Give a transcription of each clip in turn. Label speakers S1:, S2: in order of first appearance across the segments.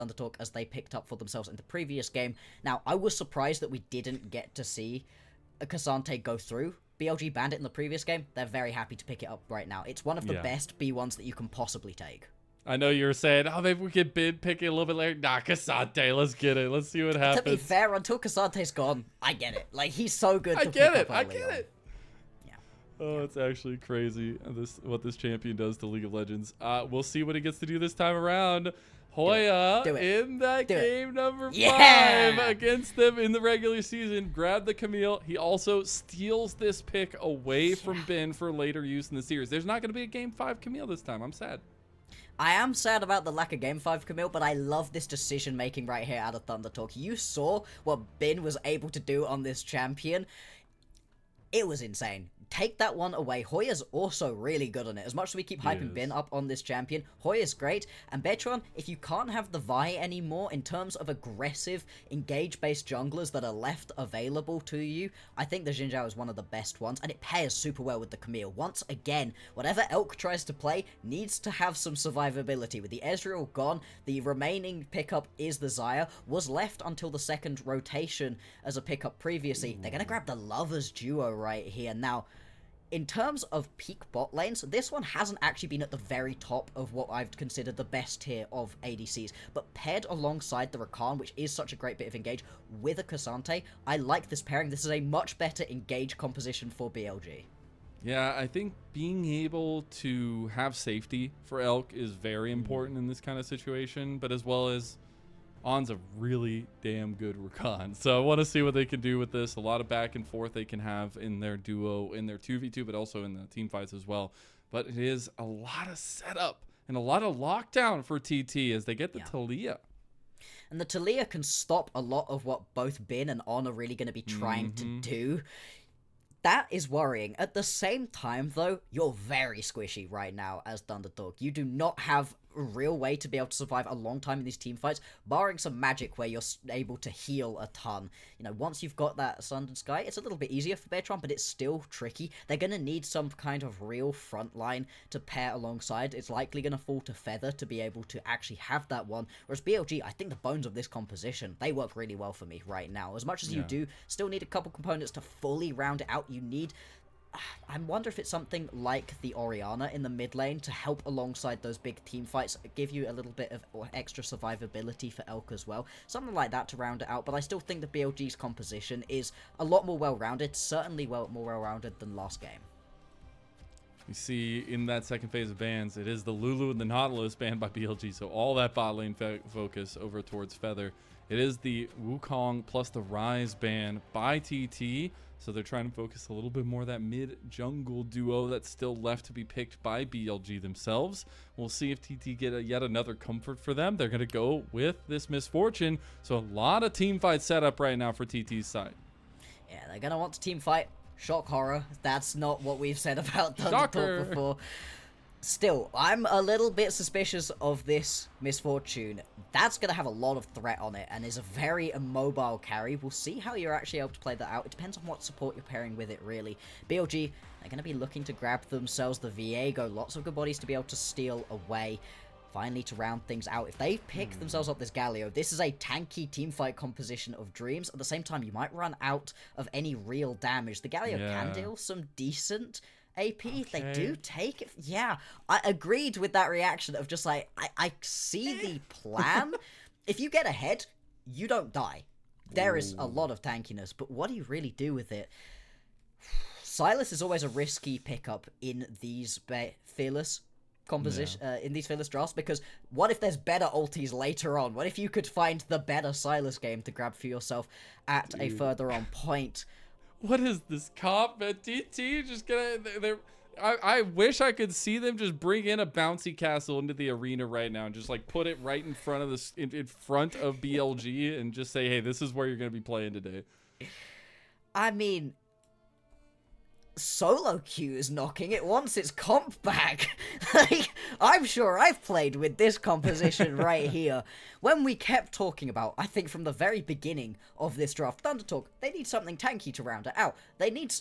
S1: ThunderTalk as they picked up for themselves in the previous game. Now, I was surprised that we didn't get to see a Cassante go through BLG Bandit in the previous game. They're very happy to pick it up right now. It's one of the best B1s that you can possibly take.
S2: I know you were saying, oh, maybe we could pick it a little bit later. Nah, Cassante, let's get it. Let's see what happens.
S1: To be fair, until Cassante's gone, I get it. Like, he's so good to
S2: I
S1: pick
S2: get
S1: up
S2: it. I
S1: early
S2: get
S1: on.
S2: it. Oh, it's actually crazy what this champion does to League of Legends. We'll see what he gets to do this time around. Hoya in that game number 5 against them in the regular season. Grab the Camille. He also steals this pick away from Ben for later use in the series. There's not going to be a game 5 Camille this time. I'm sad.
S1: I am sad about the lack of Game 5 Camille, but I love this decision making right here out of ThunderTalk. You saw what Ben was able to do on this champion. It was insane. Take that one away. Hoya's also really good on it. As much as we keep hyping Ben up on this champion, Hoya's great. And Beichuan, if you can't have the Vi anymore in terms of aggressive, engage-based junglers that are left available to you, I think the Xin Zhao is one of the best ones, and it pairs super well with the Camille. Once again, whatever Elk tries to play needs to have some survivability. With the Ezreal gone, the remaining pickup is the Xayah, was left until the second rotation as a pickup previously. They're going to grab the Lovers duo right here. Now, in terms of peak bot lanes, this one hasn't actually been at the very top of what I've considered the best tier of ADCs, but paired alongside the Rakan, which is such a great bit of engage, with a Cassante, I like this pairing. This is a much better engage composition for BLG.
S2: Yeah, I think being able to have safety for Elk is very important in this kind of situation, but as well as On's a really damn good Rakan. So I want to see what they can do with this. A lot of back and forth they can have in their duo, in their 2v2, but also in the team fights as well. But it is a lot of setup and a lot of lockdown for TT as they get the Talia.
S1: And the Talia can stop a lot of what both Bin and On are really going to be trying to do. That is worrying. At the same time, though, you're very squishy right now as ThunderTalk. You do not have a real way to be able to survive a long time in these team fights, barring some magic where you're able to heal a ton. You know, once you've got that Sun and Sky, it's a little bit easier for Beichuan, but it's still tricky. They're going to need some kind of real front line to pair alongside. It's likely going to fall to Feather to be able to actually have that one. Whereas BLG, I think the bones of this composition, they work really well for me right now. As much as you do still need a couple components to fully round it out, you need... I wonder if it's something like the Orianna in the mid lane to help alongside those big team fights, give you a little bit of extra survivability for Elk as well. Something like that to round it out, but I still think the BLG's composition is a lot more well-rounded, certainly more well-rounded than last game.
S2: You see in that second phase of bans, it is the Lulu and the Nautilus banned by BLG, so all that bot lane focus over towards Feather. It is the Wukong plus the Ryze ban by TT. So they're trying to focus a little bit more that mid-jungle duo that's still left to be picked by BLG themselves. We'll see if TT get yet another comfort for them. They're going to go with this Misfortune. So a lot of team fight setup right now for TT's side. Yeah,
S1: they're going to want to team fight. Shock horror. That's not what we've said about ThunderTalk before. Still, I'm a little bit suspicious of this Misfortune. That's going to have a lot of threat on it and is a very immobile carry. We'll see how you're actually able to play that out. It depends on what support you're pairing with it, really. BLG, they're going to be looking to grab themselves the Viego. Lots of good bodies to be able to steal away. Finally, to round things out, if they pick themselves up this Galio, this is a tanky teamfight composition of dreams. At the same time, you might run out of any real damage. The Galio can deal some decent AP. They do take it. Yeah, I agreed with that reaction of just like, I see the plan. If you get ahead, you don't die. There is a lot of tankiness, but what do you really do with it? Sylas is always a risky pickup in these fearless composition, in these fearless drafts, because what if there's better ultis later on? What if you could find the better Sylas game to grab for yourself at a further on point?
S2: What is this comp at TT? Just gonna... I wish I could see them just bring in a bouncy castle into the arena right now and just like put it right in front of the in front of BLG and just say, hey, this is where you're gonna be playing today.
S1: I mean, solo queue is knocking. It wants its comp back. Like, I'm sure I've played with this composition right here. When we kept talking about, I think from the very beginning of this draft, ThunderTalk, they need something tanky to round it out. They need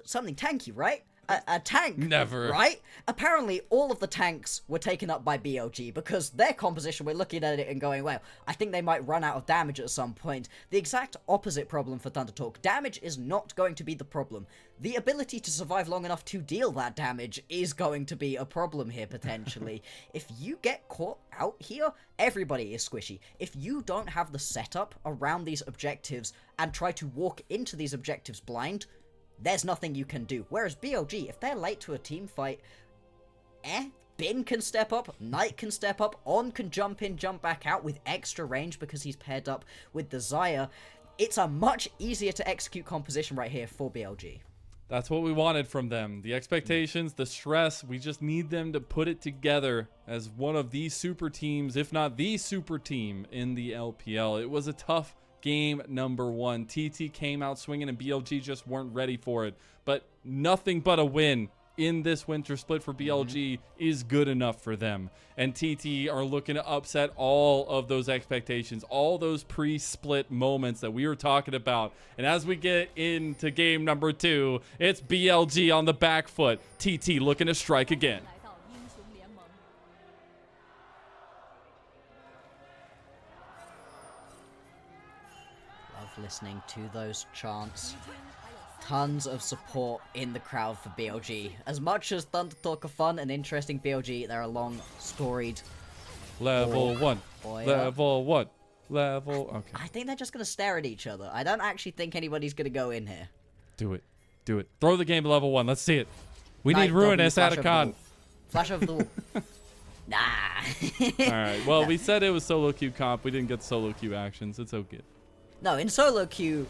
S1: something tanky, right? a tank.
S2: Never.
S1: Right? Apparently, all of the tanks were taken up by BLG because their composition, we're looking at it and going, well, I think they might run out of damage at some point. The exact opposite problem for ThunderTalk. Damage is not going to be the problem. The ability to survive long enough to deal that damage is going to be a problem here, potentially. If you get caught out here, everybody is squishy. If you don't have the setup around these objectives and try to walk into these objectives blind, there's nothing you can do. Whereas BLG, if they're late to a team fight, Bin can step up, Knight can step up, On can jump in, jump back out with extra range because he's paired up with the Xayah. It's a much easier to execute composition right here for BLG.
S2: That's what we wanted from them. The expectations, the stress, we just need them to put it together as one of the super teams, if not the super team in the LPL. It was a tough game number 1. TT came out swinging and BLG just weren't ready for it. But nothing but a win in this winter split for BLG is good enough for them. And TT are looking to upset all of those expectations, all those pre-split moments that we were talking about. And as we get into game number 2, it's BLG on the back foot. TT looking to strike again.
S1: Love listening to those chants. Tons of support in the crowd for BLG. As much as ThunderTalk are fun and interesting, BLG, they're a long, storied...
S2: Level 1.
S1: Hoya.
S2: Level 1. Level... Okay.
S1: I think they're just going to stare at each other. I don't actually think anybody's going to go in here.
S2: Do it. Do it. Throw the game to level 1. Let's see it. We
S1: Knight
S2: need Ruinous
S1: W,
S2: at a con.
S1: Flash over the wall. Nah.
S2: Alright, well, we said it was solo queue comp. We didn't get solo queue actions. It's okay.
S1: No, in solo queue...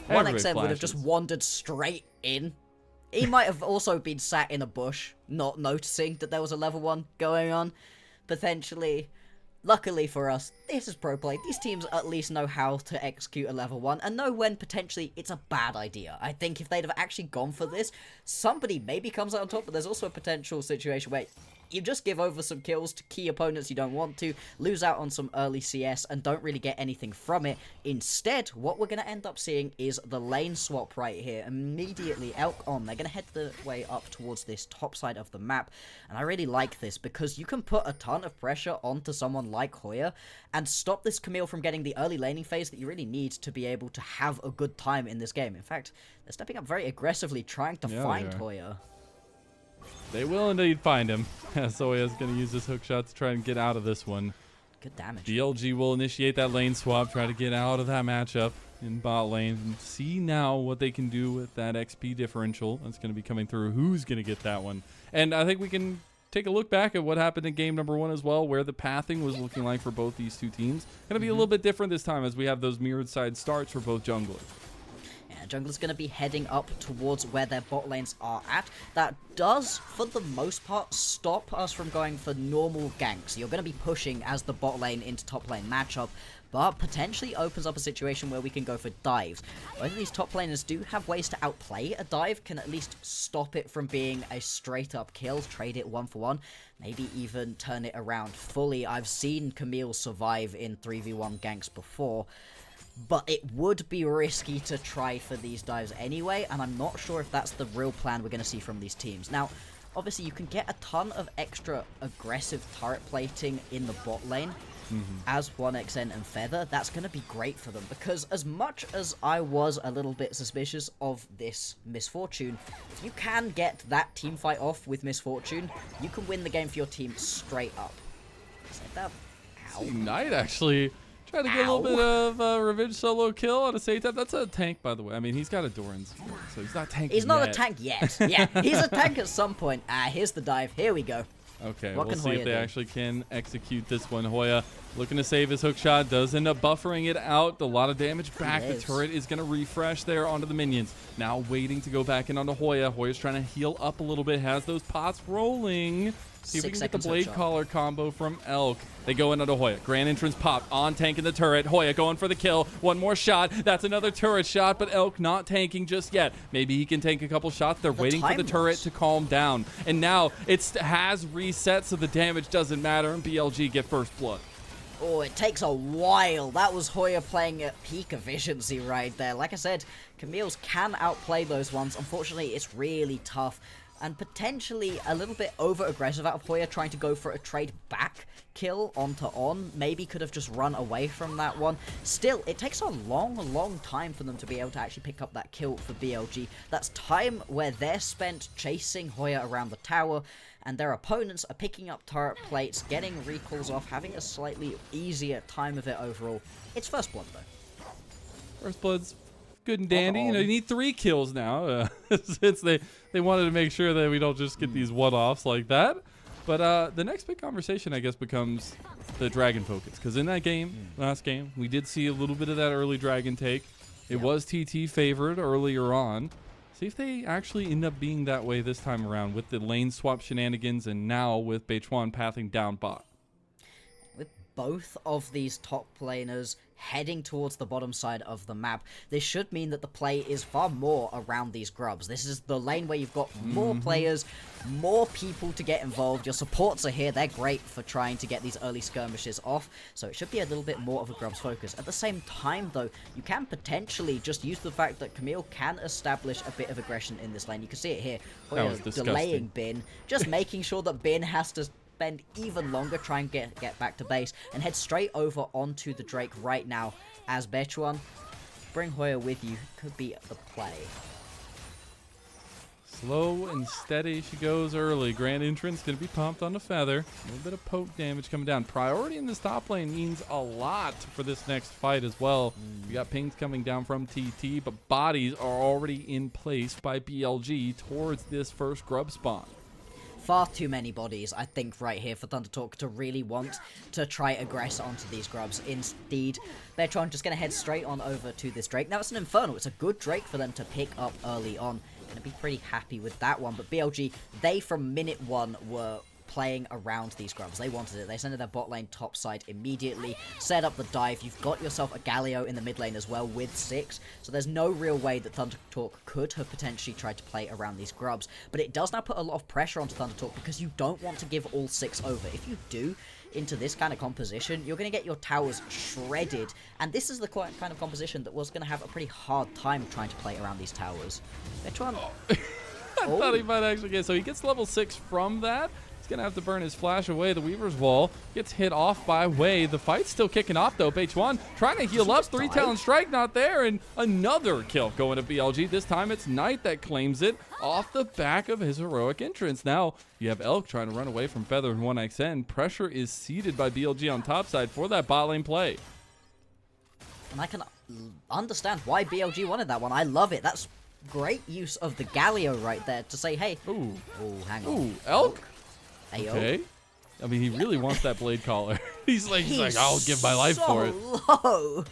S2: Everybody
S1: 1xN would have
S2: flashes.
S1: just wandered straight in. He might have also been sat in a bush, not noticing that there was a level 1 going on, potentially. Luckily for us, this is pro play. These teams at least know how to execute a level 1 and know when potentially it's a bad idea. I think if they'd have actually gone for this, somebody maybe comes out on top, but there's also a potential situation where you just give over some kills to key opponents you don't want to, lose out on some early CS, and don't really get anything from it. Instead, what we're going to end up seeing is the lane swap right here. Immediately, Elk on. They're going to head the way up towards this top side of the map, and I really like this because you can put a ton of pressure onto someone like Hoya and stop this Camille from getting the early laning phase that you really need to be able to have a good time in this game. In fact, they're stepping up very aggressively, trying to find Hoya.
S2: They will indeed find him. Hoya's going to use this hook shot to try and get out of this one.
S1: Good damage.
S2: BLG will initiate that lane swap, try to get out of that matchup in bot lane. And see now what they can do with that XP differential that's going to be coming through. Who's going to get that one? And I think we can take a look back at what happened in game number 1 as well, where the pathing was looking like for both these two teams. Going to be a little bit different this time as we have those mirrored side starts for both junglers.
S1: Jungler's going to be heading up towards where their bot lanes are at. That does, for the most part, stop us from going for normal ganks. You're going to be pushing as the bot lane into top lane matchup, but potentially opens up a situation where we can go for dives. Both of these top laners do have ways to outplay a dive, can at least stop it from being a straight up kill, trade it 1-for-1, maybe even turn it around fully. I've seen Camille survive in 3v1 ganks before, but it would be risky to try for these dives anyway, and I'm not sure if that's the real plan we're going to see from these teams. Now, obviously you can get a ton of extra aggressive turret plating in the bot lane as 1xN and Feather. That's going to be great for them, because as much as I was a little bit suspicious of this Misfortune, if you can get that team fight off with Misfortune, you can win the game for your team straight up. SeTab. Ow.
S2: Knight actually tried to get a little bit of a revenge solo kill on a SeTab. That's a tank, by the way. I mean, he's got a Doran's, so he's not tanking
S1: He's not
S2: yet.
S1: a tank yet. Yeah, he's a tank at some point. Here's the dive. Here we go.
S2: Okay,
S1: What
S2: we'll
S1: can
S2: see
S1: Hoya
S2: if they
S1: do?
S2: actually can execute this one. Hoya looking to save his hook shot, does end up buffering it out. A lot of damage back. The turret is going to refresh there onto the minions. Now waiting to go back in onto Hoya. Hoya's trying to heal up a little bit, has those pots rolling. See if we can get the Blade Collar combo from Elk. They go in onto Hoya. Grand entrance pop on tanking the turret. Hoya going for the kill. One more shot. That's another turret shot, but Elk not tanking just yet. Maybe he can tank a couple shots. They're waiting for the turret to calm down. And now it has reset, so the damage doesn't matter, and BLG get first blood.
S1: Oh, it takes a while. That was Hoya playing at peak efficiency right there. Like I said, Camille's can outplay those ones. Unfortunately, it's really tough and potentially a little bit over-aggressive out of Hoya, trying to go for a trade back kill onto On. Maybe could have just run away from that one. Still, it takes a long time for them to be able to actually pick up that kill for BLG. That's time where they're spent chasing Hoya around the tower, and their opponents are picking up turret plates, getting recalls off, having a slightly easier time of it overall. It's First Blood, though.
S2: First Blood's good and dandy. You know, you need 3 kills now. Since they wanted to make sure that we don't just get these one-offs like that. But the next big conversation, I guess, becomes the Dragon focus. Because in that game, last game, we did see a little bit of that early Dragon take. It was TT favored earlier on. See if they actually end up being that way this time around with the lane swap shenanigans and now with Beichuan pathing down bot.
S1: With both of these top laners heading towards the bottom side of the map, this should mean that the play is far more around these grubs. This is the lane where you've got more players, more people to get involved. Your supports are here. They're great for trying to get these early skirmishes off, so it should be a little bit more of a grubs focus. At the same time, though, you can potentially just use the fact that Camille can establish a bit of aggression in this lane. You can see it here. Hoya delaying Bin, just making sure that Bin has to spend even longer trying to get back to base and head straight over onto the Drake right now as Beichuan. Bring Hoya with you could be the play.
S2: Slow and steady she goes early. Grand entrance going to be pumped on the feather. A little bit of poke damage coming down. Priority in this top lane means a lot for this next fight as well. We got pings coming down from TT, but bodies are already in place by BLG towards this first grub spawn.
S1: Far too many bodies, I think, right here for ThunderTalk to really want to try aggress onto these grubs. Instead, Beichuan just going to head straight on over to this Drake. Now, it's an Infernal. It's a good Drake for them to pick up early on. Going to be pretty happy with that one. But BLG, they from minute 1 were playing around these grubs. They wanted it. They sent it their bot lane top side immediately, set up the dive. You've got yourself a Galio in the mid lane as well with 6, so there's no real way that ThunderTalk could have potentially tried to play around these grubs, but it does now put a lot of pressure onto ThunderTalk because you don't want to give all 6 over. If you do into this kind of composition, you're going to get your towers shredded, and this is the kind of composition that was going to have a pretty hard time trying to play around these towers. Beichuan.
S2: I thought he might actually get, so he gets level 6 from that. He's going to have to burn his flash away. The Weaver's Wall gets hit off by Wei. The fight's still kicking off, though. Beichuan trying to heal up. 3 Talon Strike not there. And another kill going to BLG. This time it's Knight that claims it off the back of his heroic entrance. Now you have Elk trying to run away from Feather and 1xN. Pressure is seated by BLG on top side for that bot lane play.
S1: And I can understand why BLG wanted that one. I love it. That's great use of the Galio right there to say, hey.
S2: Ooh.
S1: Oh, hang on.
S2: Ooh, Elk?
S1: Ayo.
S2: Okay. I mean, he really wants that blade collar. he's like, I'll give my life for it.
S1: Low.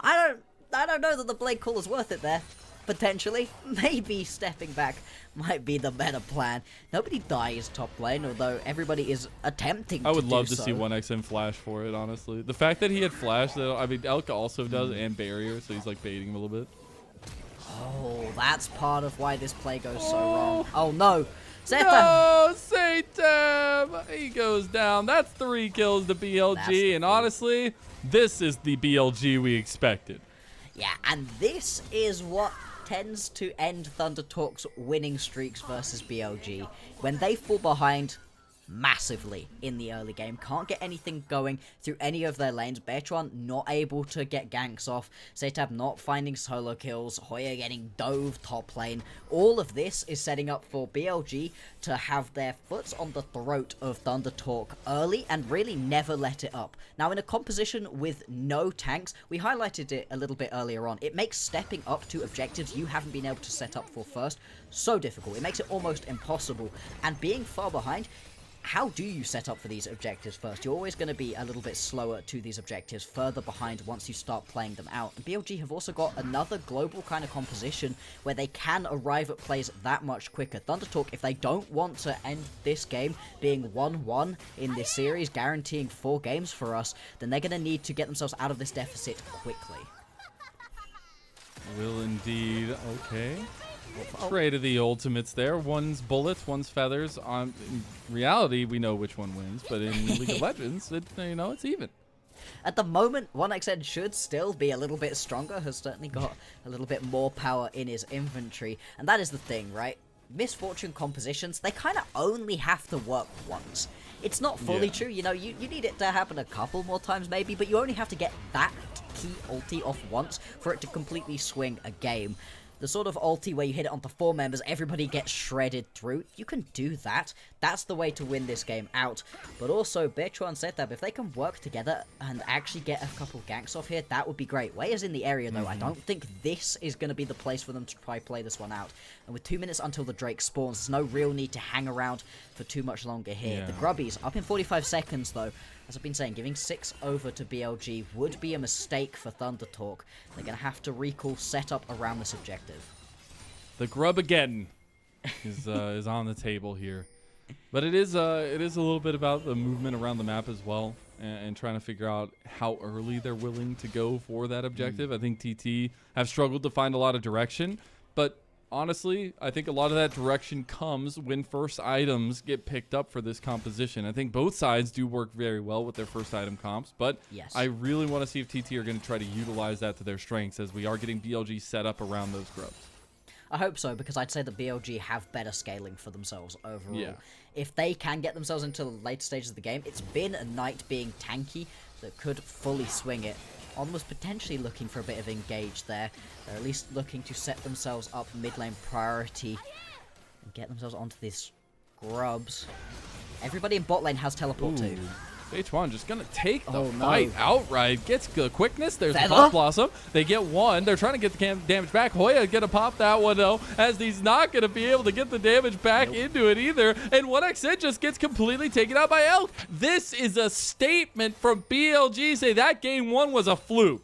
S1: I don't know that the blade collar's worth it there. Potentially. Maybe stepping back might be the better plan. Nobody dies top lane, although everybody is attempting to do so.
S2: I would love to see 1xN flash for it, honestly. The fact that he had flash, though, I mean, Elk also does, and barrier, so he's like baiting him a little bit.
S1: Oh, that's part of why this play goes so wrong. Oh, no. SeTab.
S2: No, SeTab. He goes down. That's 3 kills to BLG, and honestly, this is the BLG we expected.
S1: Yeah, and this is what tends to end ThunderTalk's winning streaks versus BLG. When they fall behind massively in the early game, can't get anything going through any of their lanes, Beichuan not able to get ganks off, SeTab not finding solo kills, Hoya getting dove top lane. All of this is setting up for BLG to have their foot on the throat of ThunderTalk early and really never let it up. Now, in a composition with no tanks, we highlighted it a little bit earlier on, it makes stepping up to objectives you haven't been able to set up for first so difficult. It makes it almost impossible, and being far behind, how do you set up for these objectives first? You're always going to be a little bit slower to these objectives, further behind once you start playing them out. And BLG have also got another global kind of composition where they can arrive at plays that much quicker. ThunderTalk, if they don't want to end this game being 1-1 in this series, guaranteeing 4 games for us, then they're going to need to get themselves out of this deficit quickly.
S2: Will indeed. Okay. Trade of the ultimates there. One's bullets, one's feathers. In reality, we know which one wins, but in League of Legends, it's even.
S1: At the moment, 1xN should still be a little bit stronger, has certainly got a little bit more power in his inventory, and that is the thing, right? Misfortune compositions, they kind of only have to work once. It's not fully true, you know, you need it to happen a couple more times maybe, but you only have to get that key ulti off once for it to completely swing a game. The sort of ulti where you hit it onto 4 members, everybody gets shredded through. You can do that. That's the way to win this game out. But also, Beichuan and SeTab, if they can work together and actually get a couple ganks off here, that would be great. Hoya's in the area, though. I don't think this is going to be the place for them to try play this one out. And with 2 minutes until the Drake spawns, there's no real need to hang around for too much longer here.
S2: Yeah.
S1: The Grubbies, up in 45 seconds, though. As I've been saying, giving 6 over to BLG would be a mistake for ThunderTalk. They're going to have to recall SeTab around this objective.
S2: The grub again is on the table here, but it is a little bit about the movement around the map as well, and trying to figure out how early they're willing to go for that objective. I think TT have struggled to find a lot of direction, but honestly, I think a lot of that direction comes when first items get picked up for this composition. I think both sides do work very well with their first item comps, but
S1: yes.
S2: I really want to see if TT are going to try to utilize that to their strengths, as we are getting BLG set up around those grubs.
S1: I hope so, because I'd say that BLG have better scaling for themselves overall.
S2: Yeah.
S1: If they can get themselves into the later stages of the game, it's been a Knight being tanky that could fully swing it. Almost potentially looking for a bit of engage there. They're at least looking to set themselves up mid lane priority and get themselves onto these grubs. Everybody in bot lane has teleport too.
S2: Beichuan just gonna take the
S1: Oh,
S2: fight
S1: no.
S2: outright. Gets the quickness. There's the
S1: Feather?
S2: Pop Blossom. They get one. They're trying to get the damage back. Hoya gonna pop that one though, as he's not gonna be able to get the damage back into it either. And 1xN just gets completely taken out by Elk. This is a statement from BLG. Say that game 1 was a fluke.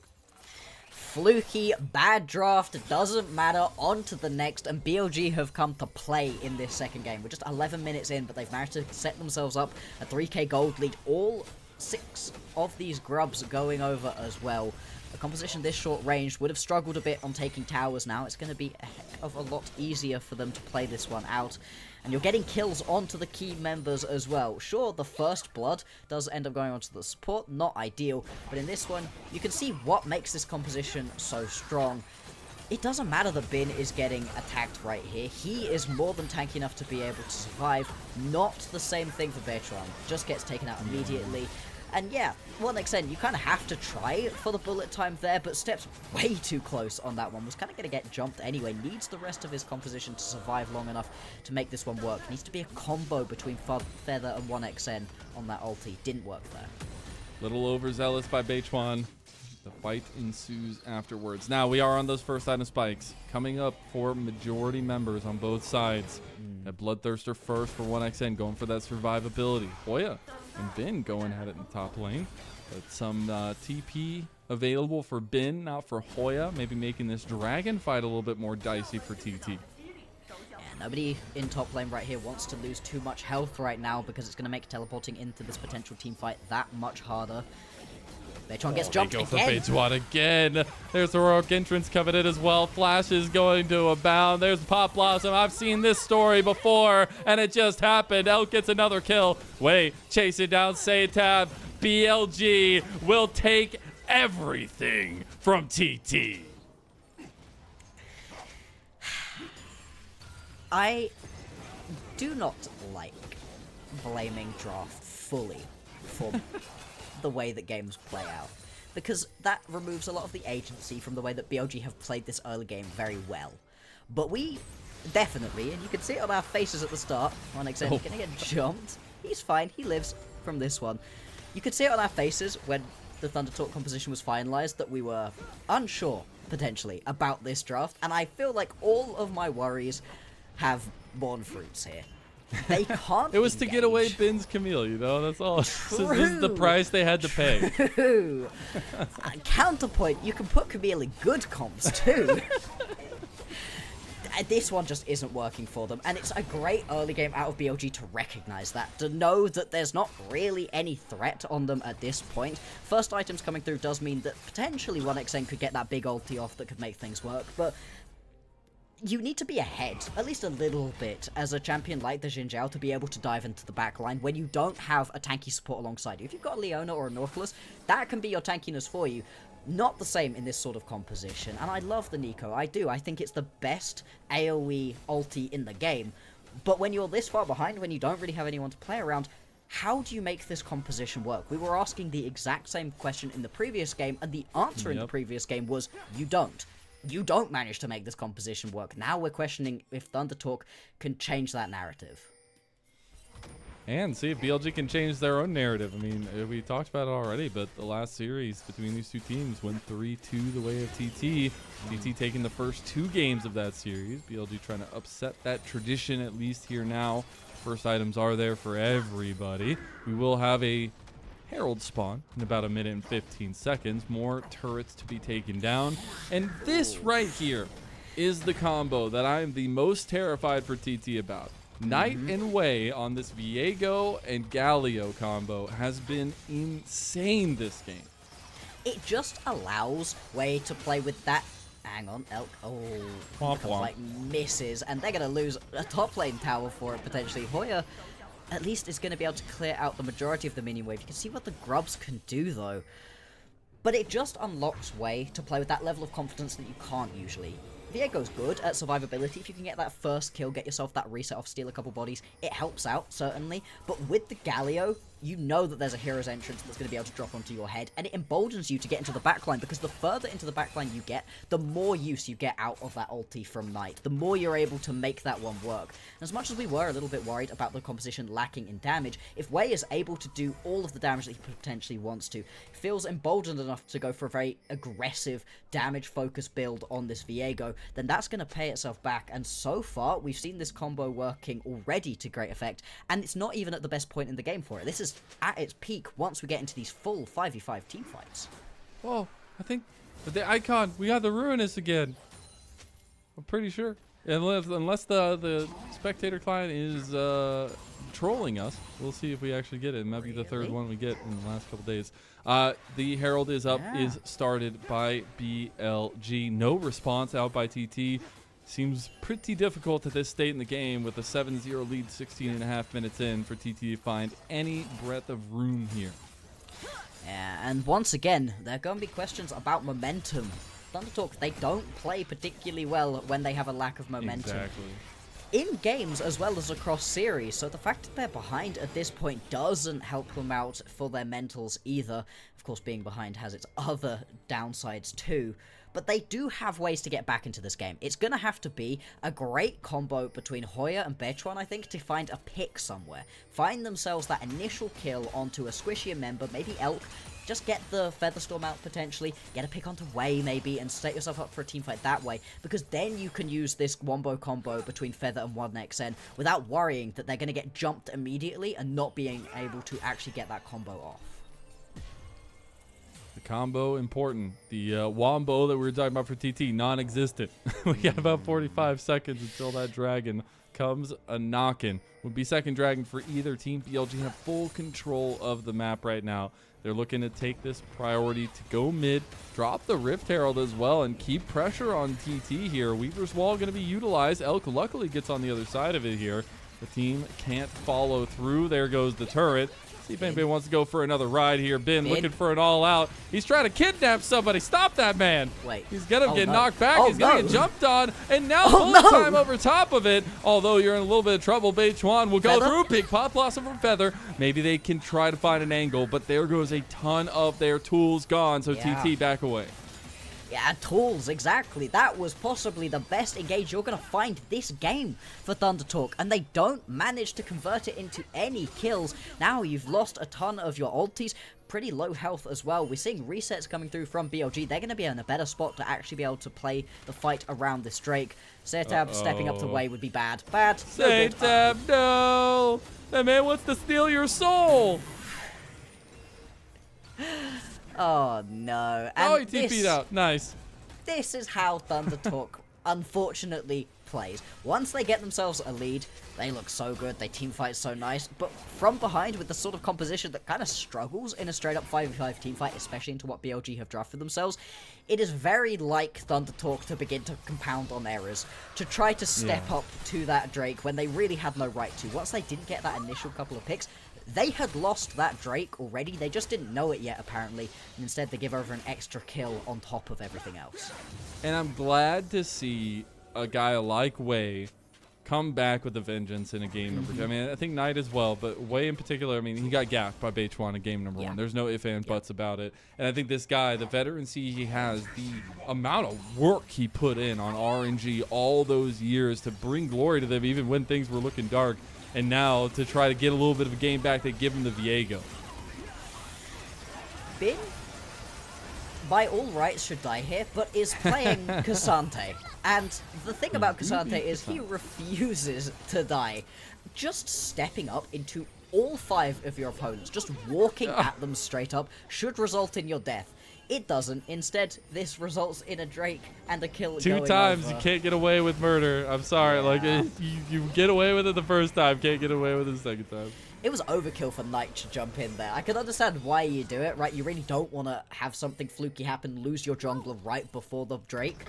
S1: Fluky, bad draft, doesn't matter, on to the next, and BLG have come to play in this second game. We're just 11 minutes in, but they've managed to set themselves up a 3k gold lead. All 6 of these grubs going over as well. A composition this short range would have struggled a bit on taking towers now. It's going to be a heck of a lot easier for them to play this one out. And you're getting kills onto the key members as well. Sure, the first blood does end up going onto the support, not ideal, but in this one, you can see what makes this composition so strong. It doesn't matter that Bin is getting attacked right here. He is more than tanky enough to be able to survive. Not the same thing for Beichuan. Just gets taken out immediately. And yeah, 1xN, you kind of have to try for the bullet time there, but steps way too close on that one. Was kind of going to get jumped anyway. Needs the rest of his composition to survive long enough to make this one work. Needs to be a combo between Feather and 1xN on that ulti. Didn't work there.
S2: Little overzealous by Beichuan. The fight ensues afterwards. Now we are on those first item spikes. Coming up for majority members on both sides. That Bloodthirster first for 1xN, going for that survivability. Hoya and Bin going at it in the top lane. But some TP available for Bin, not for Hoya. Maybe making this dragon fight a little bit more dicey for TT.
S1: Yeah, nobody in top lane right here wants to lose too much health right now, because it's going to make teleporting into this potential team fight that much harder. Beichuan gets jumped
S2: They go
S1: again.
S2: for Beichuan again. There's the heroic entrance coming in as well. Flash is going to abound. There's Pop Blossom. I've seen this story before, and it just happened. Elk gets another kill. Wait, chasing down SeTab. BLG will take everything from TT.
S1: I do not like blaming draft fully for the way that games play out, because that removes a lot of the agency from the way that BLG have played this early game very well. But we definitely, and you can see it on our faces at the start, 1xN is gonna get jumped. He's fine, he lives from this one. You could see it on our faces when the ThunderTalk composition was finalized that we were unsure, potentially, about this draft, and I feel like all of my worries have borne fruits here. They can't
S2: It was to get away
S1: engage.
S2: Bin's Camille, you know? That's all. This is the price they had to pay.
S1: True. Counterpoint, you can put Camille in good comps too. This one just isn't working for them, and it's a great early game out of BLG to recognize that, to know that there's not really any threat on them at this point. First items coming through does mean that potentially 1xN could get that big ulti off that could make things work, but you need to be ahead, at least a little bit, as a champion like the Xin Zhao to be able to dive into the backline when you don't have a tanky support alongside you. If you've got a Leona or a Nautilus, that can be your tankiness for you. Not the same in this sort of composition, and I love the Nico, I do. I think it's the best AoE ulti in the game, but when you're this far behind, when you don't really have anyone to play around, how do you make this composition work? We were asking the exact same question in the previous game, and the answer in the previous game was, you don't. You don't manage to make this composition work. Now we're questioning if ThunderTalk can change that narrative.
S2: And see if BLG can change their own narrative. I mean, we talked about it already, but the last series between these two teams went 3-2 the way of TT. TT taking the first 2 games of that series. BLG trying to upset that tradition, at least here now. First items are there for everybody. We will have a Herald spawn in about 1 minute and 15 seconds. More turrets to be taken down. And this right here is the combo that I'm the most terrified for TT about. Night and Way on this Viego and Galio combo has been insane this game.
S1: It just allows Way to play with that. Hang on, Elk. Oh, like misses, and they're going to lose a top lane tower for it potentially. Hoya, at least, is going to be able to clear out the majority of the minion wave. You can see what the grubs can do, though. But it just unlocks Way to play with that level of confidence that you can't usually. Viego's good at survivability. If you can get that first kill, get yourself that reset off, steal a couple bodies, it helps out, certainly. But with the Galio, you know that there's a hero's entrance that's going to be able to drop onto your head, and it emboldens you to get into the backline, because the further into the backline you get, the more use you get out of that ulti from Knight, the more you're able to make that one work. And as much as we were a little bit worried about the composition lacking in damage, if Way is able to do all of the damage that he potentially wants to, feels emboldened enough to go for a very aggressive damage-focused build on this Viego, then that's going to pay itself back. And so far, we've seen this combo working already to great effect, and it's not even at the best point in the game for it. This is at its peak once we get into these full 5v5 team fights.
S2: Oh, I think the icon, we got the Ruinous again. I'm pretty sure. Unless the spectator client is trolling us. We'll see if we actually get it. It might be the third one we get in the last couple days. The Herald is up, is started by BLG. No response out by TT. Seems pretty difficult at this state in the game with a 7-0 lead 16.5 minutes in for TT to find any breadth of room here.
S1: Yeah, and once again, there are going to be questions about momentum. ThunderTalk, they don't play particularly well when they have a lack of momentum.
S2: Exactly.
S1: In games as well as across series, so the fact that they're behind at this point doesn't help them out for their mentals either. Of course, being behind has its other downsides too. But they do have ways to get back into this game. It's going to have to be a great combo between Hoya and Beichuan, I think, to find a pick somewhere. Find themselves that initial kill onto a squishier member, maybe Elk. Just get the Featherstorm out potentially, get a pick onto Way maybe, and set yourself up for a teamfight that way. Because then you can use this wombo combo between Feather and 1XN without worrying that they're going to get jumped immediately and not being able to actually get that combo off.
S2: The combo important. The wombo that we were talking about for TT, non-existent. We got about 45 seconds until that dragon comes a knockin'. Would be second dragon for either team. BLG have full control of the map right now. They're looking to take this priority to go mid, drop the Rift Herald as well, and keep pressure on TT here. Weaver's Wall going to be utilized. Elk luckily gets on the other side of it here. The team can't follow through. There goes the turret. See if anybody wants to go for another ride here. Bin looking for an all-out. He's trying to kidnap somebody. Stop that man.
S1: Wait.
S2: He's going to get knocked back. He's going to get jumped on. And now full time over top of it. Although you're in a little bit of trouble. Beichuan will go through. Big pop blossom from Feather. Maybe they can try to find an angle. But there goes a ton of their tools gone. So TT back away.
S1: Yeah, tools, exactly. That was possibly the best engage you're going to find this game for ThunderTalk, and they don't manage to convert it into any kills. Now you've lost a ton of your ultis, pretty low health as well. We're seeing resets coming through from BLG. They're going to be in a better spot to actually be able to play the fight around this Drake. SeTab stepping up to Way would be bad. Bad.
S2: SeTab, no! That man wants to steal your soul!
S1: Oh no. And
S2: oh, he TP'd out. Nice.
S1: This is how ThunderTalk unfortunately plays. Once they get themselves a lead, they look so good, they teamfight so nice, but from behind with the sort of composition that kind of struggles in a straight up 5v5 teamfight, especially into what BLG have drafted themselves, it is very like ThunderTalk to begin to compound on errors, to try to step up to that Drake when they really had no right to. Once they didn't get that initial couple of picks, they had lost that Drake already, they just didn't know it yet apparently, and instead they give over an extra kill on top of everything else.
S2: And I'm glad to see a guy like Wei come back with a vengeance in a game number 2. I mean, I think Knight as well, but Wei in particular, I mean, he got gapped by Beichuan in game number 1. There's no ifs and buts about it. And I think this guy, the veterancy he has, the amount of work he put in on RNG all those years to bring glory to them even when things were looking dark, and now to try to get a little bit of a game back, they give him the Viego.
S1: Bin, by all rights, should die here, but is playing Cassante. And the thing about Cassante is he refuses to die. Just stepping up into all 5 of your opponents, just walking at them straight up, should result in your death. It doesn't. Instead, this results in a Drake and a kill.
S2: 2 times over. You can't get away with murder. I'm sorry. Like you get away with it the first time, can't get away with it the second time.
S1: It was overkill for Knight to jump in there. I can understand why you do it, right? You really don't want to have something fluky happen, lose your jungler right before the Drake.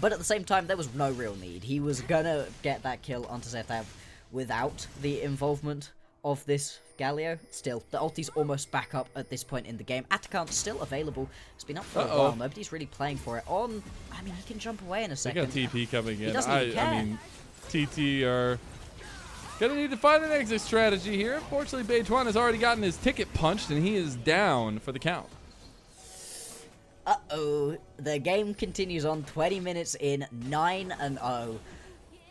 S1: But at the same time, there was no real need. He was gonna get that kill onto SeTab without the involvement of this Galio. Still, the ulti's almost back up at this point in the game. Atakan's still available. It's been up for a while. Nobody's really playing for it. I mean, he can jump away in a second.
S2: They got TP coming in.
S1: He doesn't even care.
S2: I mean, TT are gonna need to find an exit strategy here. Fortunately, Beichuan has already gotten his ticket punched, and he is down for the count.
S1: Uh-oh. The game continues on, 20 minutes in, 9-0.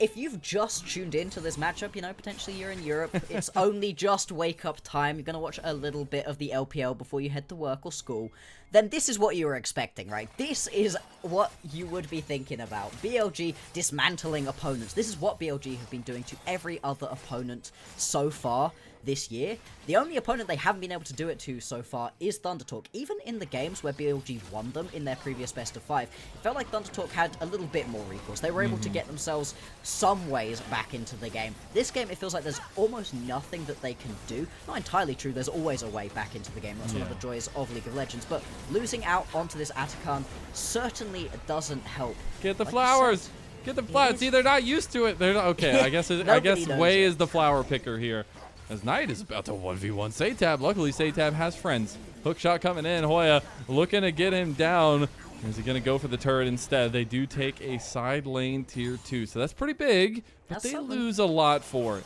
S1: If you've just tuned into this matchup, you know, potentially you're in Europe, it's only just wake-up time, you're going to watch a little bit of the LPL before you head to work or school, then this is what you were expecting, right? This is what you would be thinking about. BLG dismantling opponents. This is what BLG have been doing to every other opponent so far this year. The only opponent they haven't been able to do it to so far is ThunderTalk. Even in the games where BLG won them in their previous best of 5, it felt like ThunderTalk had a little bit more recourse. They were able to get themselves some ways back into the game. This game, it feels like there's almost nothing that they can do. Not entirely true, there's always a way back into the game. That's one of the joys of League of Legends. But losing out onto this Atakan certainly doesn't help.
S2: Get the flowers! Get the flowers! See, they're not used to it. They're not, okay, I guess Wei is the flower picker here. As Knight is about to 1v1 SeTab. Luckily, SeTab has friends. Hook shot coming in. Hoya looking to get him down. Is he going to go for the turret instead? They do take a side lane tier 2. So that's pretty big, but they lose a lot for it.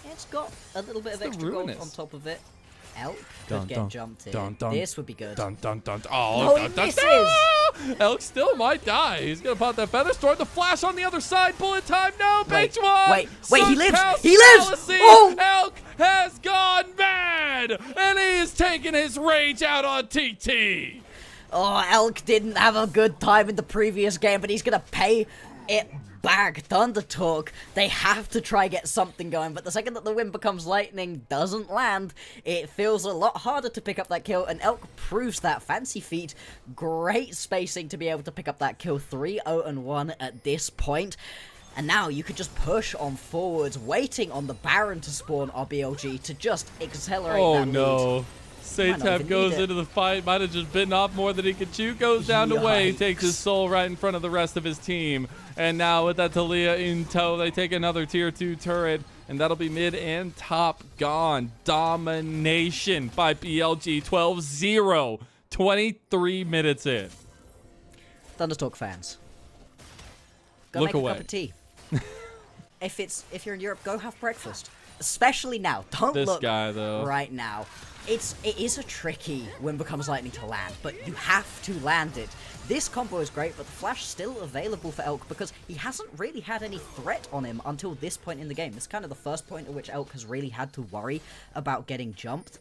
S1: Yeah, it's got a little bit of extra gold on top of it. Elk could get jumped in. This would be good.
S2: Oh, he misses! Elk still might die. He's going to pop that feather storm. The flash on the other side. Bullet time. No, Beichuan!
S1: Wait, he lives! He lives! Oh!
S2: Elk has gone mad! And he's taking his rage out on TT!
S1: Oh, Elk didn't have a good time in the previous game, but he's going to pay it back. ThunderTalk, they have to try get something going, but the second that the wind becomes lightning doesn't land, it feels a lot harder to pick up that kill, and Elk proves that. Fancy feet, great spacing to be able to pick up that kill. 3-0-1 at this point. And now you could just push on forwards, waiting on the Baron to spawn RBLG to just accelerate that lead.
S2: Oh no. SeTab goes into the fight, might have just bitten off more than he could chew, goes down to Wei, takes his soul right in front of the rest of his team. And now with that Talia in tow, they take another tier 2 turret, and that'll be mid and top gone. Domination by BLG, 12-0, 23 minutes in.
S1: ThunderTalk fans, go
S2: look
S1: make
S2: away.
S1: A cup of tea. If you're in Europe, go have breakfast. Especially now. Don't
S2: this
S1: look
S2: guy, though.
S1: right now. It is a tricky Wind Becomes Lightning to land, but you have to land it. This combo is great, but the flash still available for Elk because he hasn't really had any threat on him until this point in the game. This is kind of the first point at which Elk has really had to worry about getting jumped,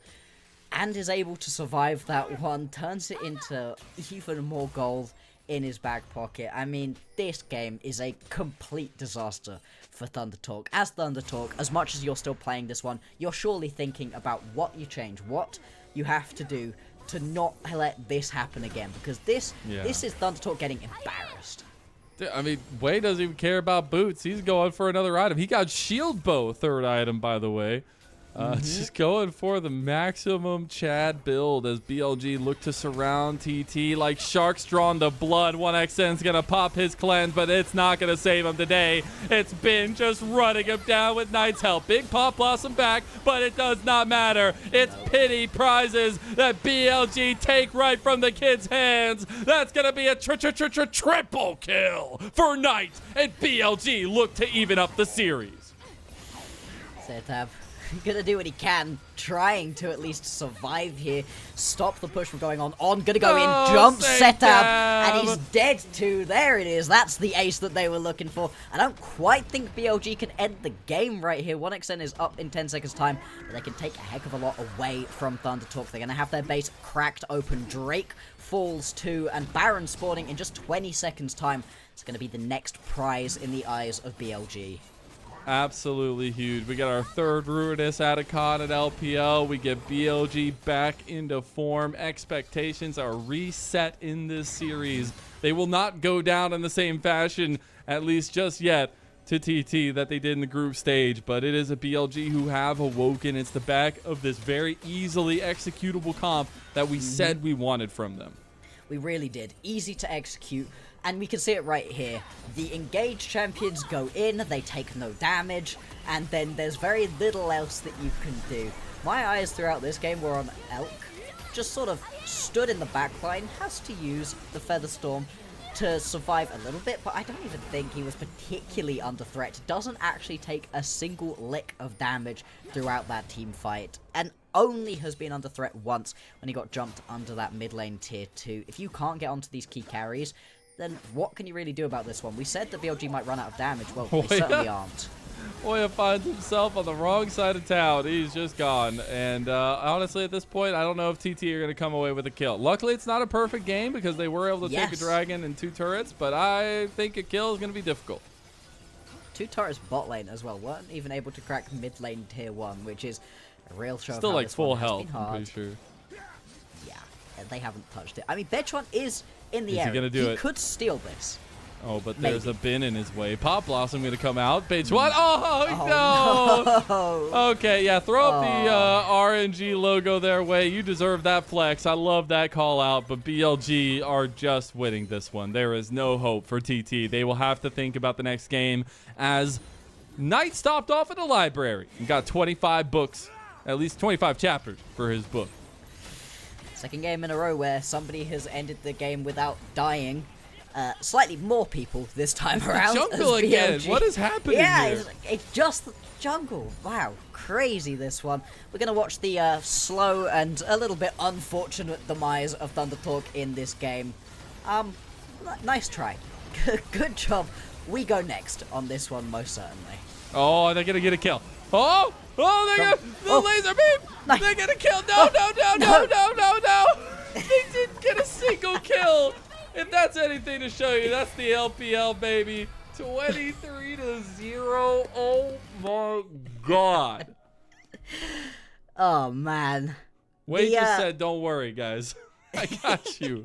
S1: and is able to survive that one, turns it into even more gold in his back pocket. I mean, this game is a complete disaster for ThunderTalk. As ThunderTalk, as much as you're still playing this one, you're surely thinking about what you change, what you have to do to not let this happen again, because this is ThunderTalk getting embarrassed.
S2: I mean, Wei doesn't even care about boots. He's going for another item. He got shield bow, third item, by the way. Just going for the maximum Chad build as BLG look to surround TT like sharks drawn to blood. 1xN's gonna pop his cleanse, but it's not gonna save him today. It's been just running him down with Knight's help. Big Pop Blossom back, but it does not matter. It's pity prizes that BLG take right from the kid's hands. That's gonna be a triple kill for Knight, and BLG look to even up the series.
S1: SeTab gonna do what he can, trying to at least survive here, stop the push from going on. Gonna go in, jump SeTab, and he's dead too. There it is. That's the ace that they were looking for. I don't quite think BLG can end the game right here. 1xN is up in 10 seconds time, but they can take a heck of a lot away from ThunderTalk. They're gonna have their base cracked open. Drake falls too, and Baron spawning in just 20 seconds time. It's gonna be the next prize in the eyes of BLG.
S2: Absolutely huge. We got our third Ruinous Atacon at LPL. We get BLG back into form. Expectations are reset in this series. They will not go down in the same fashion, at least just yet, to TT that they did in the group stage. But it is a BLG who have awoken. It's the back of this very easily executable comp that we said we wanted from them.
S1: We really did. Easy to execute. And we can see it right here. The engaged champions go in, they take no damage, and then there's very little else that you can do. My eyes throughout this game were on Elk. Just sort of stood in the backline, has to use the Feather Storm to survive a little bit, but I don't even think he was particularly under threat. Doesn't actually take a single lick of damage throughout that team fight, and only has been under threat once when he got jumped under that mid lane tier 2. If you can't get onto these key carries, then what can you really do about this one? We said that BLG might run out of damage. Well, they certainly aren't.
S2: Hoya finds himself on the wrong side of town. He's just gone. And honestly, at this point, I don't know if TT are going to come away with a kill. Luckily, it's not a perfect game because they were able to take a dragon and 2 turrets, but I think a kill is going to be difficult.
S1: 2 turrets bot lane as well. Weren't even able to crack mid lane tier 1, which is a real show.
S2: Still
S1: of how
S2: like
S1: this
S2: full
S1: one has
S2: health,
S1: been hard.
S2: I'm pretty sure.
S1: Yeah, they haven't touched it. I mean, Beichuan is in the
S2: Is he
S1: area.
S2: gonna do it?
S1: He could steal this.
S2: Oh, but
S1: Maybe.
S2: there's a bin in his way. Pop Blossom going to come out. Beichuan. Oh, no. Okay, yeah, throw up the RNG logo their way. You deserve that flex. I love that call out, but BLG are just winning this one. There is no hope for TT. They will have to think about the next game as Knight stopped off at the library and got 25 books, at least 25 chapters for his book.
S1: Second game in a row where somebody has ended the game without dying. Slightly more people this time around.
S2: Jungle again. What is happening here?
S1: Yeah, it's just the jungle. Wow, crazy this one. We're going to watch the slow and a little bit unfortunate demise of ThunderTalk in this game. Nice try. Good job. We go next on this one, most certainly.
S2: Oh, they're going to get a kill. Oh, they got the laser beam.
S1: Nice.
S2: They get a kill. No. They didn't get a single kill. If that's anything to show you, that's the LPL, baby. 23-0. Oh, my God.
S1: Oh, man.
S2: Wade just said, don't worry, guys. I got you.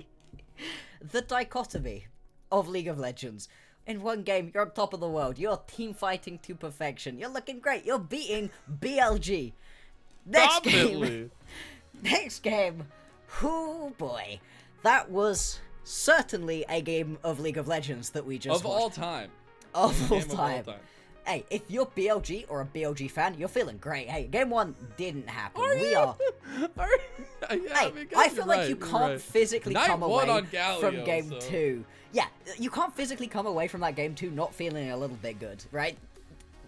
S1: The dichotomy of League of Legends. In one game, you're on top of the world. You're team fighting to perfection. You're looking great. You're beating BLG. Next game. Oh, boy. That was certainly a game of League of Legends that we just watched.
S2: Of all time.
S1: Of all time. Hey, if you're BLG or a BLG fan, you're feeling great. Hey, game 1 didn't happen. I feel like you can't physically come away from game 2. Yeah, you can't physically come away from that game 2 not feeling a little bit good, right?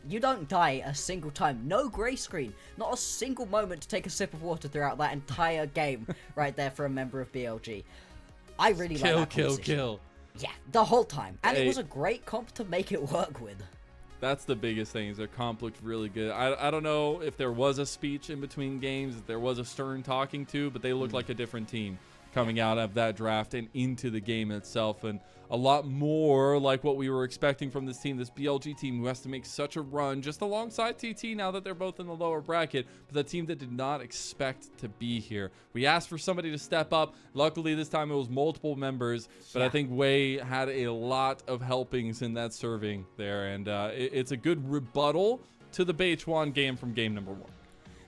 S1: You don't die a single time. No gray screen. Not a single moment to take a sip of water throughout that entire game right there for a member of BLG. I really like that composition.
S2: Kill.
S1: Yeah, the whole time. And it was a great comp to make it work with.
S2: That's the biggest thing, is their comp looked really good. I don't know if there was a speech in between games, if there was a stern talking to, but they looked like a different team coming out of that draft and into the game itself. And a lot more like what we were expecting from this team, this BLG team who has to make such a run just alongside TT now that they're both in the lower bracket, but the team that did not expect to be here. We asked for somebody to step up. Luckily this time it was multiple members, but I think Wei had a lot of helpings in that serving there, and it's a good rebuttal to the Beichuan game from game number 1.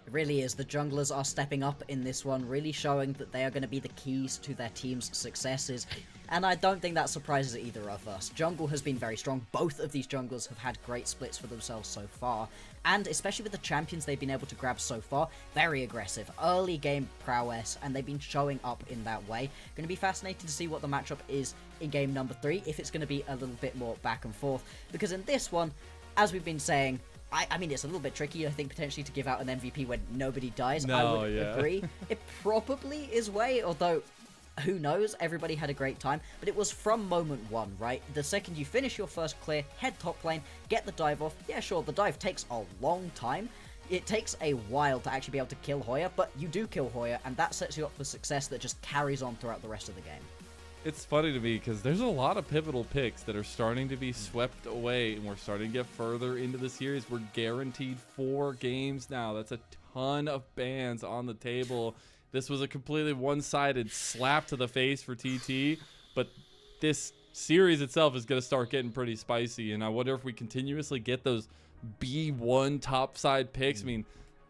S1: It really is. The junglers are stepping up in this one, really showing that they are going to be the keys to their team's successes. And I don't think that surprises either of us. Jungle has been very strong. Both of these junglers have had great splits for themselves so far. And especially with the champions they've been able to grab so far, very aggressive. Early game prowess, and they've been showing up in that way. Going to be fascinating to see what the matchup is in game number 3, if it's going to be a little bit more back and forth. Because in this one, as we've been saying, I mean, it's a little bit tricky, I think, potentially to give out an MVP when nobody dies.
S2: No,
S1: I would agree. It probably is Wei, although who knows? Everybody had a great time, but it was from moment 1, right? The second you finish your first clear, head top lane, get the dive off. Yeah, sure, the dive takes a long time. It takes a while to actually be able to kill Hoya, but you do kill Hoya, and that sets you up for success that just carries on throughout the rest of the game.
S2: It's funny to me because there's a lot of pivotal picks that are starting to be swept away, and we're starting to get further into the series. We're guaranteed 4 games now. That's a ton of bans on the table. This was a completely one-sided slap to the face for TT, but this series itself is going to start getting pretty spicy, and I wonder if we continuously get those B1 topside picks. I mean,